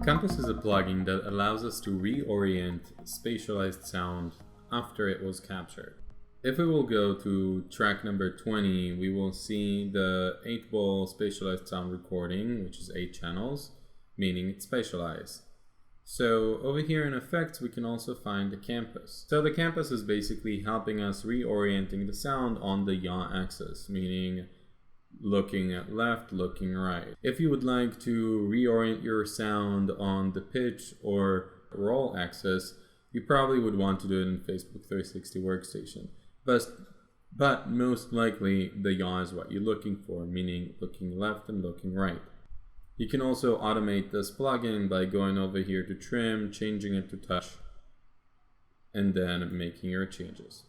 Compass is a plugin that allows us to reorient spatialized sound after it was captured. If we will go to track number 20, we will see the 8-ball spatialized sound recording, which is 8 channels, meaning it's spatialized. So over here in effects, we can also find the campus. So the campus is basically helping us reorienting the sound on the yaw axis, meaning looking at left, looking right. If you would like to reorient your sound on the pitch or roll axis, you probably would want to do it in Facebook 360 workstation. But most likely the yaw is what you're looking for, meaning looking left and looking right. You can also automate this plugin by going over here to trim, changing it to touch, and then making your changes.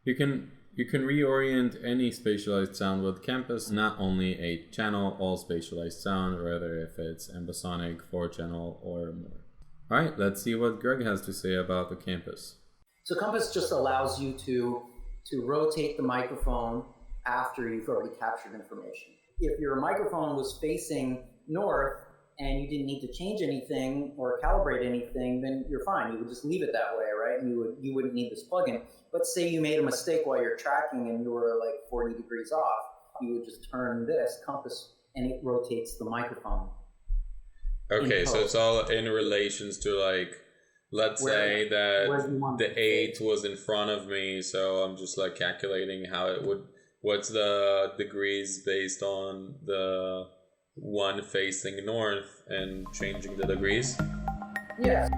You can reorient any spatialized sound with Compass, not only 8 channel, all spatialized sound, rather if it's Ambisonic, 4 channel or more. Alright, let's see what Greg has to say about the Compass. So Compass just allows you to rotate the microphone after you've already captured information. If your microphone was facing north and you didn't need to change anything or calibrate anything, then you're fine. You would just leave it that way, right? And you wouldn't need this plugin. Let's say you made a mistake while you're tracking and you were like 40 degrees off. You would just turn this Compass and it rotates the microphone. Okay, so it's all in relations to, like, let's say that the 8 was in front of me, so I'm just like calculating how it would, what's the degrees based on the one facing north and changing the degrees? Yeah.